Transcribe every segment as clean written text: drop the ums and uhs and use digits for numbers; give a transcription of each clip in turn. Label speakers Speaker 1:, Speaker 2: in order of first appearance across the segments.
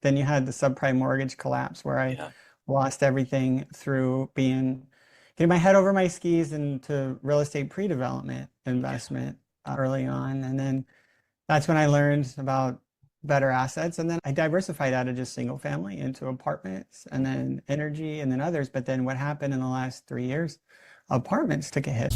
Speaker 1: then you had the subprime mortgage collapse where I
Speaker 2: Yeah.
Speaker 1: lost everything through getting my head over my skis into real estate pre-development
Speaker 2: Yeah.
Speaker 1: investment early on. And then that's when I learned about better assets. And then I diversified out of just single family into apartments and then energy and then others. But then what happened in the last 3 years? Apartments took a hit.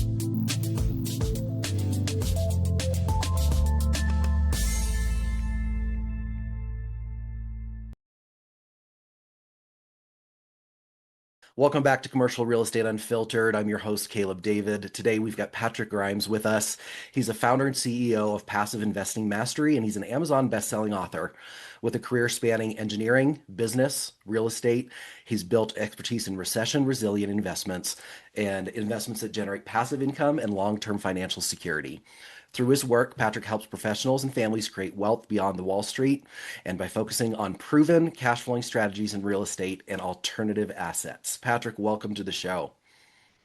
Speaker 2: Welcome back to Commercial Real Estate Unfiltered. I'm your host, Caleb David. Today we've got Patrick Grimes with us. He's a founder and CEO of Passive Investing Mastery, and he's an Amazon best-selling author with a career spanning engineering, business, real estate. He's built expertise in recession-resilient investments and investments that generate passive income and long-term financial security. Through his work, Patrick helps professionals and families create wealth beyond the Wall Street and by focusing on proven cash flowing strategies in real estate and alternative assets. Patrick, welcome to the show.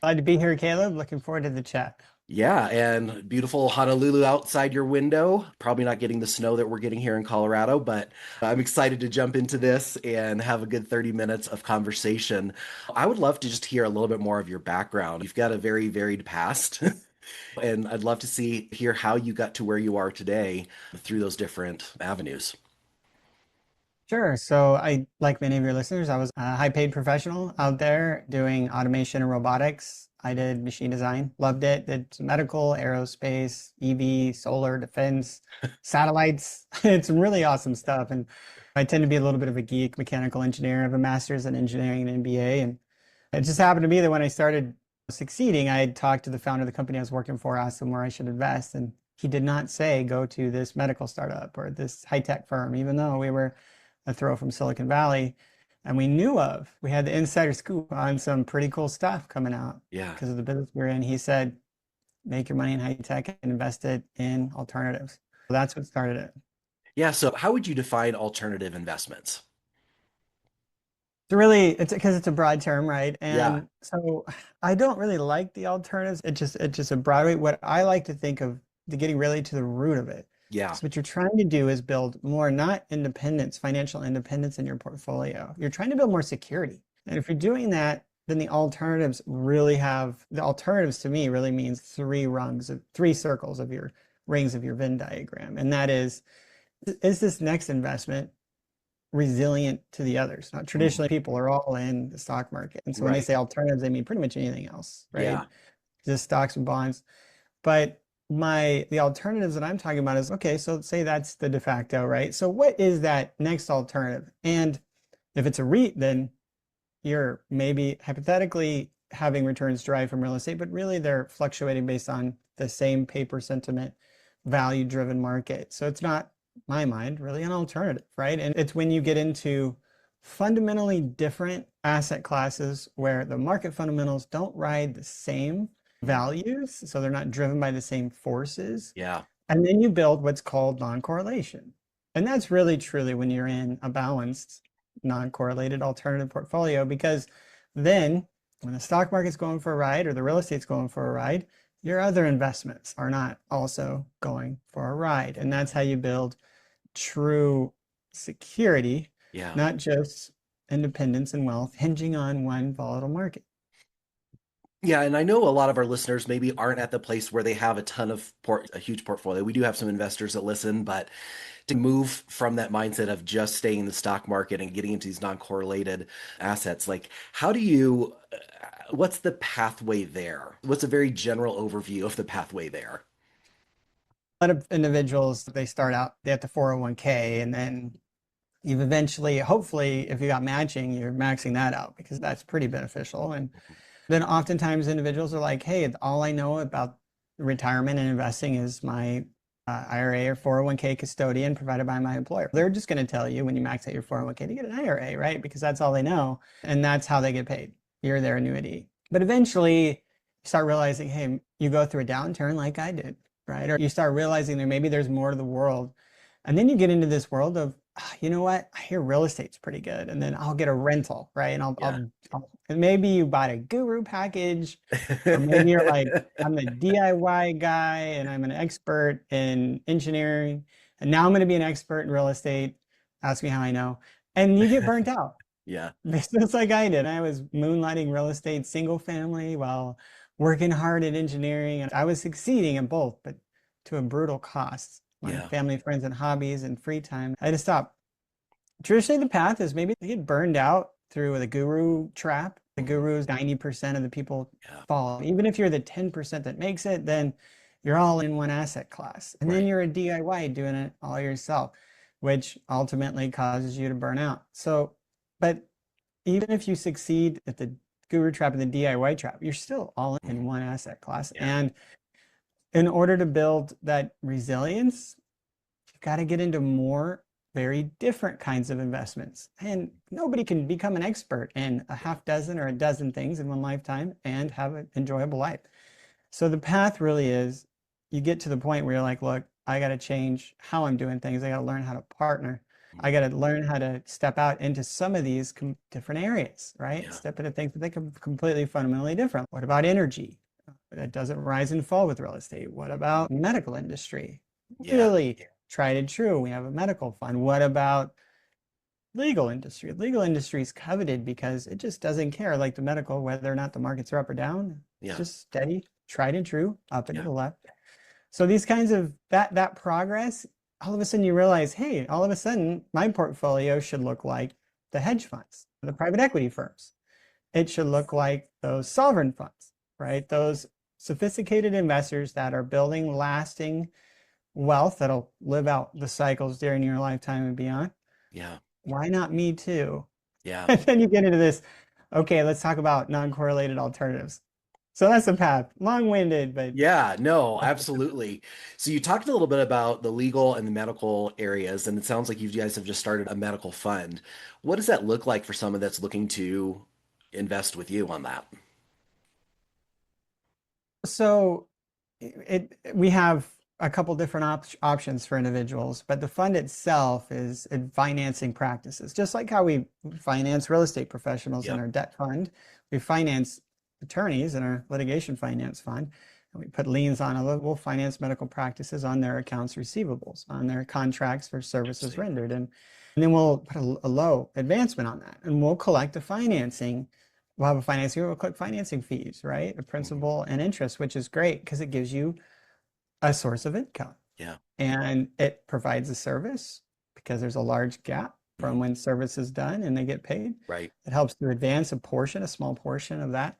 Speaker 1: Glad to be here, Caleb. Looking forward to the chat.
Speaker 2: Yeah, and beautiful Honolulu outside your window. Probably not getting the snow that we're getting here in Colorado, but I'm excited to jump into this and have a good 30 minutes of conversation. I would love to just hear a little bit more of your background. You've got a very varied past, and I'd love to hear how you got to where you are today through those different avenues.
Speaker 1: Sure. So like many of your listeners, I was a high paid professional out there doing automation and robotics. I did machine design, loved it, did some medical, aerospace, EV, solar, defense, satellites. It's some really awesome stuff. And I tend to be a little bit of a geek, mechanical engineer. I have a master's in engineering and MBA. And it just happened to be that when I started succeeding, I had talked to the founder of the company I was working for, asked him where I should invest. And he did not say, go to this medical startup or this high tech firm, even though we were a throw from Silicon Valley. And we had the insider scoop on some pretty cool stuff coming out
Speaker 2: Yeah.
Speaker 1: because of the business we're in. He said, make your money in high tech and invest it in alternatives. So that's what started it.
Speaker 2: Yeah. So, how would you define alternative investments?
Speaker 1: It's because it's a broad term, right?
Speaker 2: Yeah.
Speaker 1: And so I don't really like the alternatives. It's just a broad way. What I like to think of the getting really to the root of it.
Speaker 2: Yeah.
Speaker 1: So what you're trying to do is build more, not independence, financial independence in your portfolio. You're trying to build more security. And if you're doing that, then the alternatives to me really means three circles of your rings of your Venn diagram. And that is this next investment resilient to the others? Now,
Speaker 2: Mhm.
Speaker 1: traditionally, people are all in the stock market. And so when they
Speaker 2: Right.
Speaker 1: say alternatives, they mean pretty much anything else, right?
Speaker 2: Yeah.
Speaker 1: Just stocks and bonds. But the alternatives that I'm talking about is okay, so say that's the de facto, right? So what is that next alternative? And if it's a REIT, then you're maybe hypothetically having returns derived from real estate, but really they're fluctuating based on the same paper sentiment, value-driven market. So it's not, my mind, really an alternative, right? And it's when you get into fundamentally different asset classes where the market fundamentals don't ride the same
Speaker 2: Mhm.
Speaker 1: values, so they're not driven by the same forces.
Speaker 2: Yeah.
Speaker 1: And then you build what's called non-correlation. And that's really truly when you're in a balanced, non-correlated alternative portfolio, because then when the stock market's going for a ride or the real estate's going for a ride, your other investments are not also going for a ride. And that's how you build true security,
Speaker 2: Yeah.
Speaker 1: not just independence and wealth hinging on one volatile market.
Speaker 2: Yeah, and I know a lot of our listeners maybe aren't at the place where they have a huge portfolio. We do have some investors that listen, but to move from that mindset of just staying in the stock market and getting into these non-correlated assets, like what's the pathway there? What's a very general overview of the pathway there?
Speaker 1: A lot of individuals, they start out, they have the 401k, and then you've eventually, hopefully, if you got matching, you're maxing that out because that's pretty beneficial. And then oftentimes individuals are like, hey, all I know about retirement and investing is my IRA or 401k custodian provided by my employer. They're just going to tell you when you max out your 401k to get an IRA, right? Because that's all they know. And that's how they get paid. You're their annuity. But eventually you start realizing, hey, you go through a downturn like I did, right? Or you start realizing there's more to the world. And then you get into this world of, you know what? I hear real estate's pretty good. And then I'll get a rental, right? And
Speaker 2: Yeah.
Speaker 1: and maybe you bought a guru package, or maybe you're like, I'm the DIY guy and I'm an expert in engineering. And now I'm going to be an expert in real estate. Ask me how I know. and you get burnt out.
Speaker 2: Yeah.
Speaker 1: Just like I did. I was moonlighting real estate single family while working hard at engineering. And I was succeeding in both, but to a brutal cost. My
Speaker 2: Yeah.
Speaker 1: family, friends, and hobbies and free time. I had to stop. Traditionally, the path is maybe they get burned out through the guru trap. The
Speaker 2: Mhm.
Speaker 1: gurus, 90% of the people
Speaker 2: Yeah.
Speaker 1: fall. Even if you're the 10% that makes it, then you're all in one asset class. And then
Speaker 2: Right.
Speaker 1: you're a DIY doing it all yourself, which ultimately causes you to burn out. So, but even if you succeed at the guru trap and the DIY trap, you're still all in
Speaker 2: Mhm.
Speaker 1: one asset class.
Speaker 2: Yeah.
Speaker 1: And in order to build that resilience, you've got to get into more very different kinds of investments. And nobody can become an expert in a half dozen or a dozen things in one lifetime and have an enjoyable life. So the path really is you get to the point where you're like, look, I got to change how I'm doing things. I got to learn how to partner. I
Speaker 2: Mhm.
Speaker 1: got to learn how to step out into some of these different areas, right?
Speaker 2: Yeah.
Speaker 1: Step into things that they can completely fundamentally different. What about energy? That doesn't rise and fall with real estate. What about medical industry?
Speaker 2: Yeah.
Speaker 1: Really tried and true. We have a medical fund. What about legal industry? Legal industry is coveted because it just doesn't care, like the medical, whether or not the markets are up or down. It's
Speaker 2: Yeah.
Speaker 1: just steady, tried and true, up and to
Speaker 2: Yeah.
Speaker 1: the left. So these kinds of that progress, all of a sudden you realize, hey, all of a sudden my portfolio should look like the hedge funds, the private equity firms. It should look like those sovereign funds, right? Those sophisticated investors that are building lasting wealth that'll live out the cycles during your lifetime and beyond.
Speaker 2: Yeah.
Speaker 1: Why not me too?
Speaker 2: Yeah.
Speaker 1: And then you get into this, okay, let's talk about non-correlated alternatives. So that's the path. Long-winded, but
Speaker 2: Yeah, no, absolutely. So you talked a little bit about the legal and the medical areas, and it sounds like you guys have just started a medical fund. What does that look like for someone that's looking to invest with you on that?
Speaker 1: so we have a couple different options for individuals, but the fund itself is in financing practices. Just like how we finance real estate professionals in
Speaker 2: Yep.
Speaker 1: our debt fund, we finance attorneys in our litigation finance fund, and we put liens on it. We'll finance medical practices on their accounts receivables, on their contracts for services
Speaker 2: Interesting.
Speaker 1: rendered, and then we'll put a low advancement on that, and we'll collect the financing. We'll have a financing, we'll collect financing fees, right? A
Speaker 2: Mhm.
Speaker 1: principal and interest, which is great because it gives you a source of income.
Speaker 2: Yeah.
Speaker 1: And it provides a service because there's a large gap from
Speaker 2: Mhm.
Speaker 1: when service is done and they get paid.
Speaker 2: Right.
Speaker 1: It helps to advance a portion, a small portion of that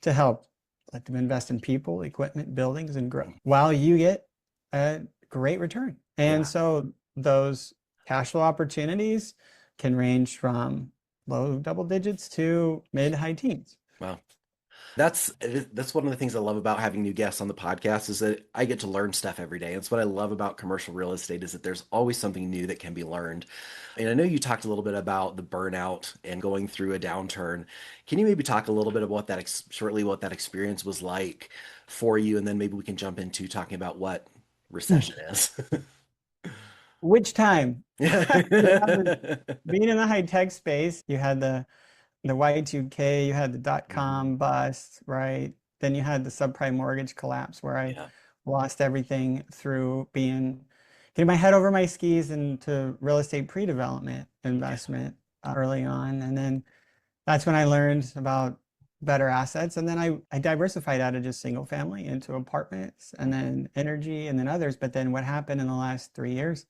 Speaker 1: to help let them invest in people, equipment, buildings, and growth
Speaker 2: Mhm.
Speaker 1: while you get a great return. And
Speaker 2: Yeah.
Speaker 1: so those cash flow opportunities can range from low double digits to mid high teens.
Speaker 2: Well, that's one of the things I love about having new guests on the podcast is that I get to learn stuff every day. It's what I love about commercial real estate is that there's always something new that can be learned. And I know you talked a little bit about the burnout and going through a downturn. Can you maybe talk a little bit about shortly what that experience was like for you, and then maybe we can jump into talking about what recession is.
Speaker 1: Which time? You have the
Speaker 2: Yeah.
Speaker 1: being in the high tech space, you had the Y2K, you had the dot
Speaker 2: Mhm.
Speaker 1: com bust, right? Then you had the subprime mortgage collapse where I
Speaker 2: Yeah.
Speaker 1: lost everything through getting my head over my skis into real estate pre-development
Speaker 2: Yeah.
Speaker 1: investment early on. And then that's when I learned about better assets. And then I diversified out of just single family into apartments and
Speaker 2: Mhm.
Speaker 1: then energy and then others. But then what happened in the last 3 years?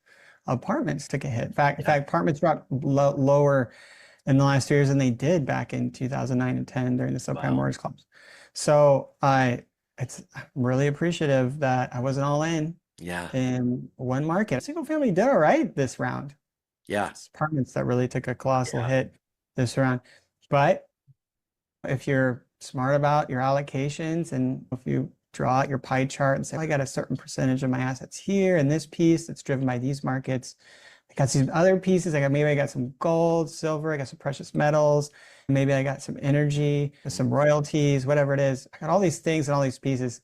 Speaker 1: Apartments took a hit. In
Speaker 2: Yeah.
Speaker 1: fact, apartments dropped lower in the last 2 years than they did back in 2009 and 10 during the subprime
Speaker 2: Wow.
Speaker 1: mortgage collapse. So I'm really appreciative that I wasn't all
Speaker 2: Yeah.
Speaker 1: in one market. Single family did all right this round.
Speaker 2: Yeah.
Speaker 1: It's apartments that really took a colossal
Speaker 2: Yeah.
Speaker 1: hit this round. But if you're smart about your allocations and if you draw out your pie chart and say, oh, I got a certain percentage of my assets here and this piece that's driven by these markets. I got some other pieces. Maybe I got some gold, silver, I got some precious metals, maybe I got some energy, some
Speaker 2: Mhm.
Speaker 1: royalties, whatever it is. I got all these things and all these pieces.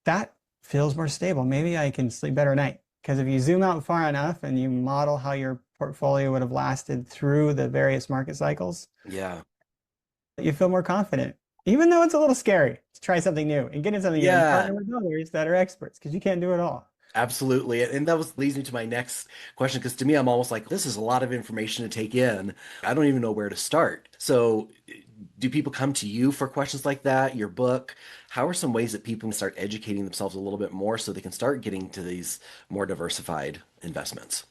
Speaker 1: That feels more stable. Maybe I can sleep better at night. Because if you zoom out far enough and you model how your portfolio would have lasted through the various market cycles,
Speaker 2: Yeah.
Speaker 1: you feel more confident, even though it's a little scary to try something new and get into something new and partner
Speaker 2: Yeah.
Speaker 1: with others that are experts because you can't do it all.
Speaker 2: Absolutely. And that leads me to my next question, because to me, I'm almost like, this is a lot of information to take in. I don't even know where to start. So, do people come to you for questions like that? Your book? How are some ways that people can start educating themselves a little bit more so they can start getting to these more diversified investments?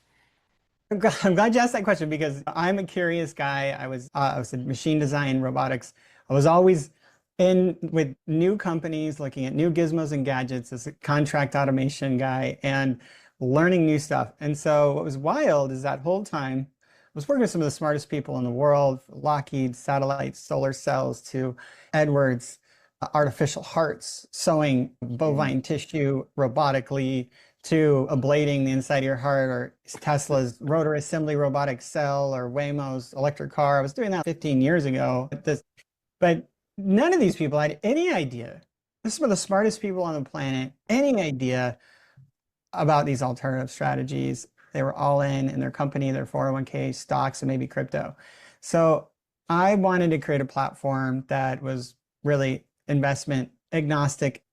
Speaker 1: I'm glad you asked that question because I'm a curious guy. I was in machine design, robotics. I was always in with new companies, looking at new gizmos and gadgets as a contract automation guy and learning new stuff. And so what was wild is that whole time I was working with some of the smartest people in the world, Lockheed, satellites, solar cells, to Edwards, artificial hearts, sewing
Speaker 2: Mhm.
Speaker 1: bovine tissue robotically, to ablating the inside of your heart, or Tesla's rotor assembly robotic cell, or Waymo's electric car. I was doing that 15 years ago. But none of these people had any idea. This is some of the smartest people on the planet, any idea about these alternative strategies. They were all in their company, their 401k, stocks, and maybe crypto. So I wanted to create a platform that was really investment agnostic,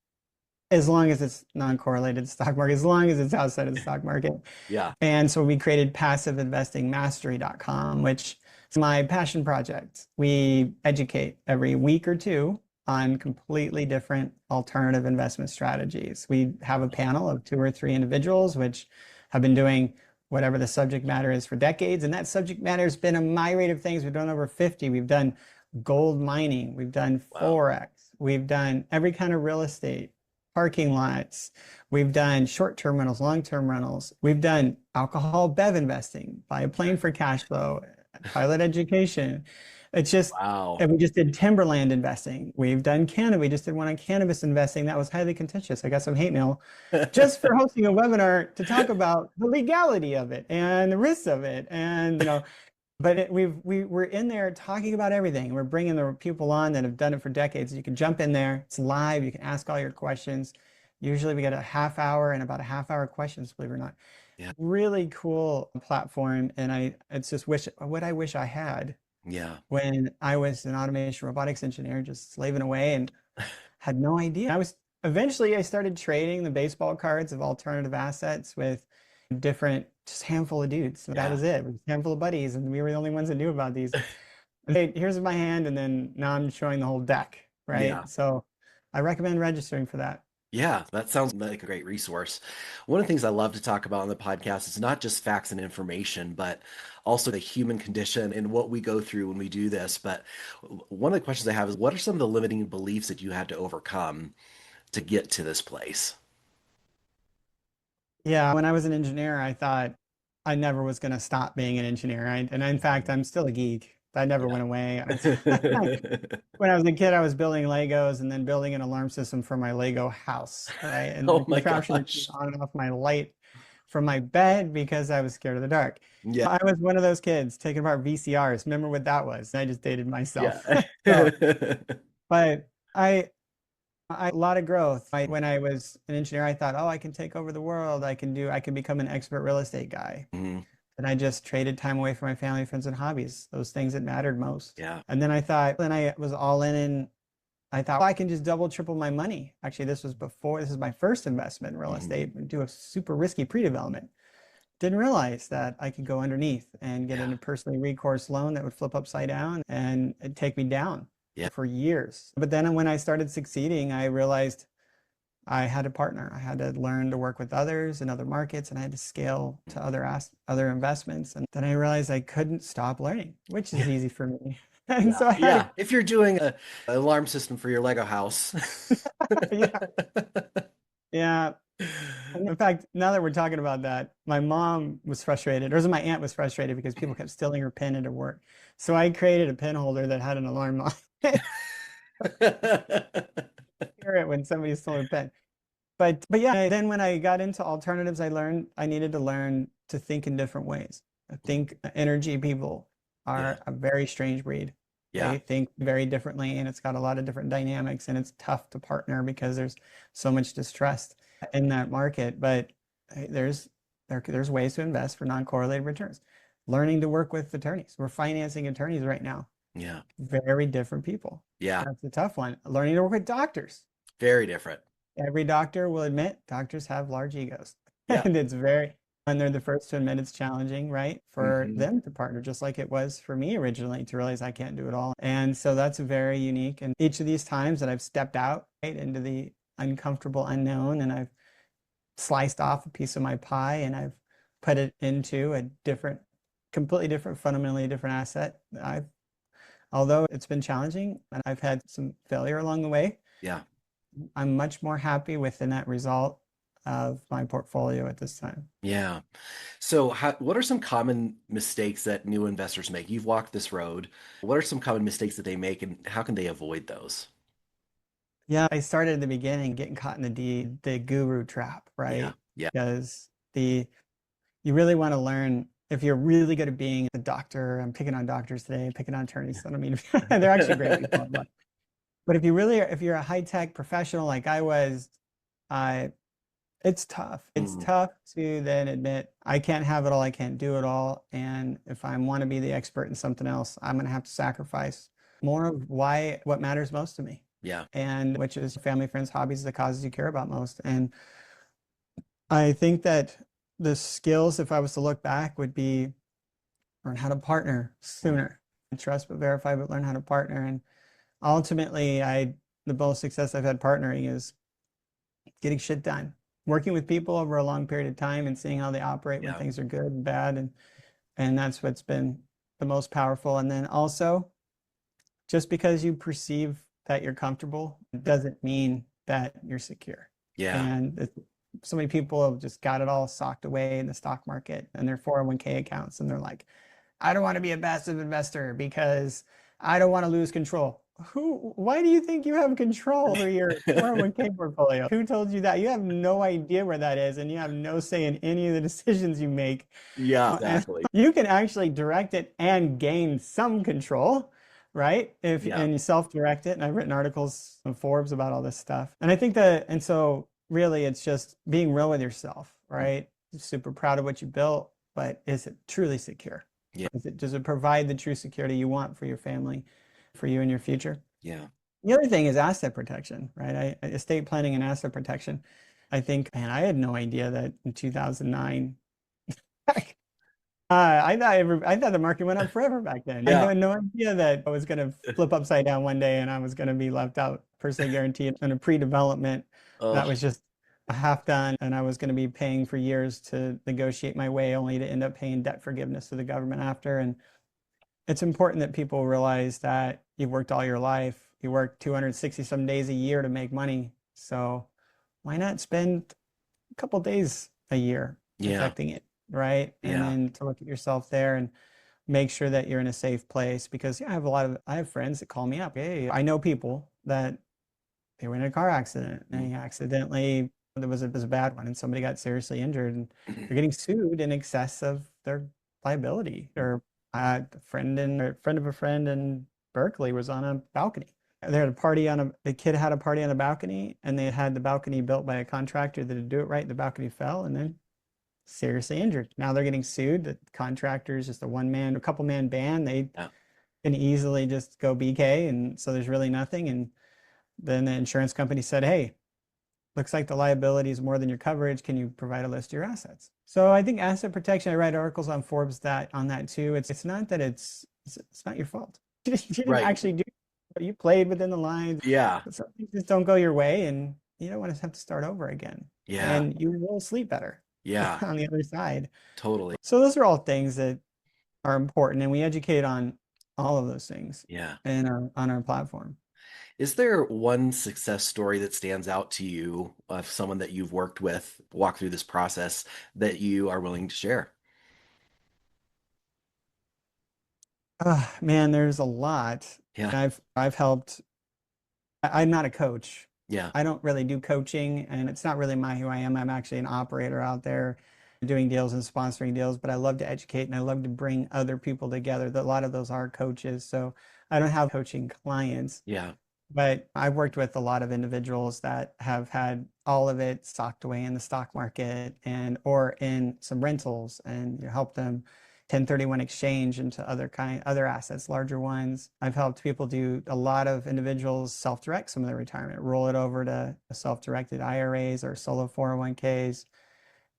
Speaker 1: as long as it's non-correlated stock market, as long as it's outside of the stock market.
Speaker 2: Yeah.
Speaker 1: And so we created passiveinvestingmastery.com, which is my passion project. We educate every week or two on completely different alternative investment strategies. We have a panel of 2 or 3 individuals, which have been doing whatever the subject matter is for decades. And that subject matter has been a myriad of things. We've done over 50. We've done gold mining. We've done
Speaker 2: Wow.
Speaker 1: Forex. We've done every kind of real estate, parking lots. We've done short-term rentals, long-term rentals. We've done alcohol bev investing, buy a plane for cash flow, pilot education. It's just,
Speaker 2: Wow.
Speaker 1: and we just did timberland investing. We've done Canada. We just did one on cannabis investing. That was highly contentious. I got some hate mail just for hosting a webinar to talk about the legality of it and the risks of it. And, but we're in there talking about everything. We're bringing the people on that have done it for decades. You can jump in there. It's live. You can ask all your questions. Usually we get a half hour and about a half hour questions, believe it or not.
Speaker 2: Yeah.
Speaker 1: Really cool platform. And it's just what I wish I had
Speaker 2: Yeah.
Speaker 1: when I was an automation robotics engineer, just slaving away and had no idea. Eventually I started trading the baseball cards of alternative assets with different, just handful of dudes. So that
Speaker 2: Yeah.
Speaker 1: was it. It was a handful of buddies, and we were the only ones that knew about these. Hey, here's my hand, and then now I'm showing the whole deck,
Speaker 2: Yeah.
Speaker 1: right? So I recommend registering for that.
Speaker 2: Yeah, that sounds like a great resource. One of the things I love to talk about on the podcast is not just facts and information, but also the human condition and what we go through when we do this. But one of the questions I have is, what are some of the limiting beliefs that you had to overcome to get to this place?
Speaker 1: Yeah, when I was an engineer, I thought I never was going to stop being an engineer. And in fact,
Speaker 2: Mhm.
Speaker 1: I'm still a geek. That never
Speaker 2: Yeah.
Speaker 1: went away. When I was a kid, I was building Legos and then building an alarm system for my Lego house, right? And the
Speaker 2: Oh my
Speaker 1: contraption that keep
Speaker 2: gosh.
Speaker 1: on and off my light from my bed because I was scared of the dark.
Speaker 2: Yeah.
Speaker 1: I was one of those kids taking apart VCRs. Remember what that was? I just dated
Speaker 2: Yeah.
Speaker 1: myself. So, but a lot of growth. When I was an engineer, I thought, oh, I can take over the world. I can become an expert real estate guy.
Speaker 2: Mhm.
Speaker 1: And I just traded time away from my family, friends, and hobbies, those things that mattered most.
Speaker 2: Yeah.
Speaker 1: And then I was all in, and I thought, well, I can just double, triple my money. Actually, this is my first investment in real
Speaker 2: Mhm.
Speaker 1: estate, and do a super risky pre-development. Didn't realize that I could go underneath and get
Speaker 2: Yeah.
Speaker 1: a personally recourse loan that would flip upside down and it'd take me down
Speaker 2: Yeah.
Speaker 1: for years. But then when I started succeeding, I realized I had a partner. I had to learn to work with others in other markets, and I had to scale to other investments. And then I realized I couldn't stop learning, which is
Speaker 2: Yeah.
Speaker 1: easy for me. And
Speaker 2: Yeah.
Speaker 1: so I had
Speaker 2: Yeah. If you're doing an alarm system for your Lego house.
Speaker 1: yeah, yeah. In fact, now that we're talking about that, my mom was frustrated, or my aunt was frustrated because people kept stealing her pen into work. So I created a pen holder that had an alarm on it. Hear it when somebody stole her pen. But yeah, then when I got into alternatives, I learned I needed to learn to think in different ways. I think energy people
Speaker 2: Yeah.
Speaker 1: are a very strange breed.
Speaker 2: Yeah.
Speaker 1: They think very differently, and it's got a lot of different dynamics, and it's tough to partner because there's so much distrust in that market. But there's ways to invest for non-correlated returns. Learning to work with attorneys. We're financing attorneys right now.
Speaker 2: Yeah.
Speaker 1: Very different people.
Speaker 2: Yeah.
Speaker 1: That's the tough one. Learning to work with doctors.
Speaker 2: Very different.
Speaker 1: Every doctor will admit doctors have large egos.
Speaker 2: Yeah.
Speaker 1: And and they're the first to admit it's challenging, right? For
Speaker 2: Hmm.
Speaker 1: them to partner, just like it was for me originally to realize I can't do it all. And so that's very unique. And each of these times that I've stepped out, right, into the uncomfortable unknown and I've sliced off a piece of my pie and I've put it into a completely different, fundamentally different asset. Although it's been challenging and I've had some failure along the way,
Speaker 2: Yeah.
Speaker 1: I'm much more happy with the net result of my portfolio at this time.
Speaker 2: Yeah. So, what are some common mistakes that new investors make? You've walked this road. What are some common mistakes that they make, and how can they avoid those?
Speaker 1: Yeah, I started at the beginning getting caught in the guru trap,
Speaker 2: Yeah.
Speaker 1: right?
Speaker 2: Yeah.
Speaker 1: Because the you really want to learn if you're really good at being a doctor. I'm picking on doctors today, picking on attorneys. I don't mean they're actually great people. But if you're a high tech professional like I was, uh, it's tough. It's
Speaker 2: Mm,
Speaker 1: tough to then admit I can't have it all, I can't do it all. And if I want to be the expert in something else, I'm going to have to sacrifice more of what matters most to me.
Speaker 2: yeah.
Speaker 1: And which is family, friends, hobbies, the causes you care about most. And I think that the skills, if I was to look back, would be learn how to partner
Speaker 2: Mm,
Speaker 1: sooner. Trust but verify, but learn how to partner. And ultimately, the most success I've had partnering is getting shit done, working with people over a long period of time and seeing how they operate when
Speaker 2: yeah.
Speaker 1: things are good and bad. And that's what's been the most powerful. And then also, just because you perceive that you're comfortable doesn't mean that you're secure.
Speaker 2: Yeah.
Speaker 1: And so many people have just got it all socked away in the stock market and their 401k accounts. And they're like, I don't want to be a passive investor because I don't want to lose control. Why do you think you have control over your 401k portfolio? Who told you that? You have no idea where that is, and you have no say in any of the decisions you make.
Speaker 2: Yeah.
Speaker 1: And
Speaker 2: Exactly.
Speaker 1: you can actually direct it and gain some control, right?
Speaker 2: Yeah.
Speaker 1: And you self-direct it. And I've written articles in Forbes about all this stuff. And I think and so really it's just being real with yourself,
Speaker 2: Mm,
Speaker 1: right? Super proud of what you built, but is it truly secure?
Speaker 2: yeah.
Speaker 1: Does it provide the true security you want for your family, for you and your future?
Speaker 2: Yeah.
Speaker 1: The other thing is asset protection, right? Estate planning and asset protection. I think, man, I had no idea that in 2009, I thought the market went up forever back then. I
Speaker 2: Yeah.
Speaker 1: had no idea that I was going to flip upside down one day and I was going to be left out, per se guaranteed, in a pre-development that
Speaker 2: Oh,
Speaker 1: was just half done, and I was going to be paying for years to negotiate my way, only to end up paying debt forgiveness to the government after. And it's important that people realize that you've worked all your life. You work 260 some days a year to make money. So why not spend a couple days a year
Speaker 2: yeah.
Speaker 1: protecting it, right? And
Speaker 2: Yeah.
Speaker 1: then to look at yourself there and make sure that you're in a safe place. Because yeah, I have friends that call me up. Hey, I know people that they were in a car accident
Speaker 2: Mm.
Speaker 1: and they accidentally, it was a bad one, and somebody got seriously injured and they're getting sued in excess of their liability. Or a friend of a friend in Berkeley was on a balcony. They had a party the kid had a party on a balcony, and they had the balcony built by a contractor that didn't do it right. The balcony fell and then seriously injured. Now they're getting sued. The contractor is just a couple man band. They
Speaker 2: Yeah.
Speaker 1: can easily just go BK, and so there's really nothing. And then the insurance company said, "Hey, looks like the liability is more than your coverage. Can you provide a list of your assets?" So I think asset protection, I write articles on Forbes on that too. It's not that it's not your fault. You didn't
Speaker 2: Right.
Speaker 1: actually do it. You played within the lines,
Speaker 2: Yeah.
Speaker 1: but some things just don't go your way, and you don't want to have to start over again.
Speaker 2: Yeah.
Speaker 1: And you will sleep better
Speaker 2: Yeah.
Speaker 1: on the other side.
Speaker 2: Totally.
Speaker 1: So those are all things that are important, and we educate on all of those things
Speaker 2: Yeah.
Speaker 1: on our platform.
Speaker 2: Is there one success story that stands out to you of someone that you've worked with, walk through this process that you are willing to share?
Speaker 1: Man, there's a lot.
Speaker 2: Yeah.
Speaker 1: I've helped. I'm not a coach.
Speaker 2: Yeah.
Speaker 1: I don't really do coaching, and it's not really who I am. I'm actually an operator out there doing deals and sponsoring deals, but I love to educate and I love to bring other people together. A lot of those are coaches. So I don't have coaching clients,
Speaker 2: Yeah.
Speaker 1: but I've worked with a lot of individuals that have had all of it socked away in the stock market and or in some rentals, and you help them 1031 exchange into other assets, larger ones. I've helped people do a lot of individuals self-direct some of their retirement, roll it over to self-directed IRAs or solo 401ks.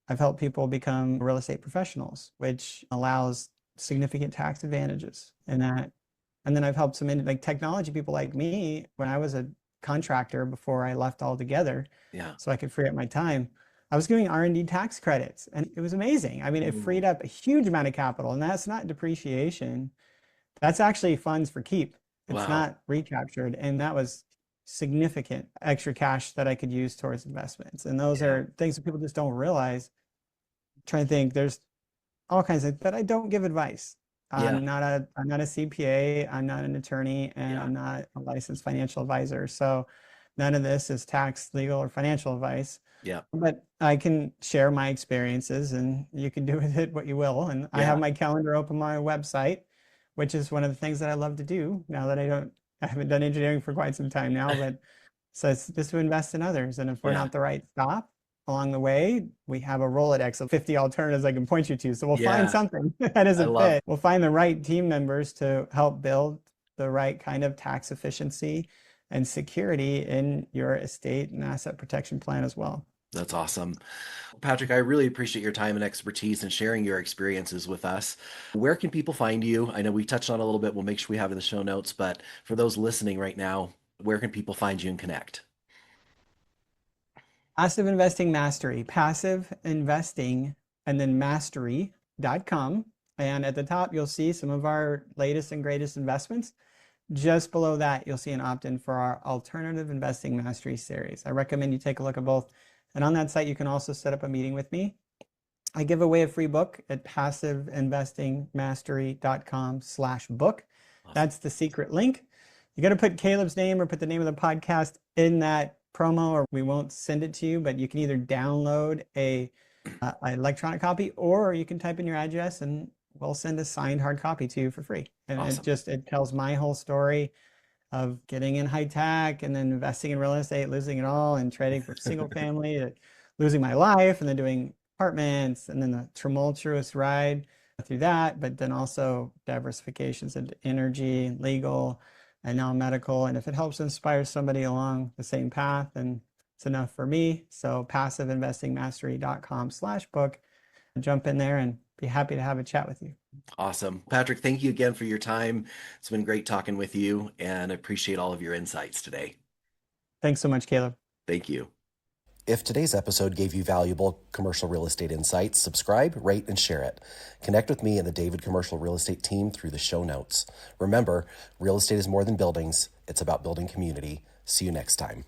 Speaker 1: I've helped people become real estate professionals, which allows significant tax advantages in that. And then I've helped some like technology people like me when I was a contractor before I left altogether,
Speaker 2: Yeah.
Speaker 1: so I could free up my time. I was doing R&D tax credits, and it was amazing. I mean, it freed
Speaker 2: Ooh.
Speaker 1: up a huge amount of capital, and that's not depreciation. That's actually funds for keep. It's
Speaker 2: Wow.
Speaker 1: not recaptured, and that was significant extra cash that I could use towards investments. And those
Speaker 2: Yeah.
Speaker 1: are things that people just don't realize. Trying to think, there's all kinds of, but I don't give advice.
Speaker 2: Yeah.
Speaker 1: I'm not a CPA, I'm not an attorney, and
Speaker 2: Yeah.
Speaker 1: I'm not a licensed financial advisor. So none of this is tax, legal, or financial advice.
Speaker 2: Yeah.
Speaker 1: But I can share my experiences and you can do with it what you will. And I have
Speaker 2: Yeah.
Speaker 1: my calendar open on my website, which is one of the things that I love to do now that I haven't done engineering for quite some time now, but so it's just to invest in others. And if we're
Speaker 2: Yeah.
Speaker 1: not the right stop along the way, we have a Rolodex of 50 alternatives I can point you to. So we'll find
Speaker 2: Yeah.
Speaker 1: something that
Speaker 2: I
Speaker 1: doesn't
Speaker 2: love.
Speaker 1: fit. We'll find the right team members to help build the right kind of tax efficiency and security in your estate and asset protection plan as well.
Speaker 2: That's awesome. Patrick, I really appreciate your time and expertise and sharing your experiences with us. Where can people find you? I know we touched on it a little bit. We'll make sure we have it in the show notes, but for those listening right now, where can people find you and connect?
Speaker 1: Passive Investing Mastery, passive investing and then mastery.com. And at the top, you'll see some of our latest and greatest investments. Just below that, you'll see an opt-in for our Alternative Investing Mastery series. I recommend you take a look at both. And on that site, you can also set up a meeting with me. I give away a free book at passiveinvestingmastery.com/book.
Speaker 2: Awesome.
Speaker 1: That's the secret link. You got to put Caleb's name or put the name of the podcast in that promo, or we won't send it to you. But you can either download a electronic copy, or you can type in your address, and we'll send a signed hard copy to you for free. And
Speaker 2: Awesome.
Speaker 1: it tells my whole story of getting in high tech and then investing in real estate, losing it all, and trading for single family, losing my life, and then doing apartments, and then the tumultuous ride through that, but then also diversifications into energy, legal, and now medical. And if it helps inspire somebody along the same path, then it's enough for me. So passiveinvestingmastery.com/book. Jump in there and be happy to have a chat with you.
Speaker 2: Awesome. Patrick, thank you again for your time. It's been great talking with you and I appreciate all of your insights today.
Speaker 1: Thanks so much, Caleb.
Speaker 2: Thank you. If today's episode gave you valuable commercial real estate insights, subscribe, rate, and share it. Connect with me and the David Commercial Real Estate team through the show notes. Remember, real estate is more than buildings. It's about building community. See you next time.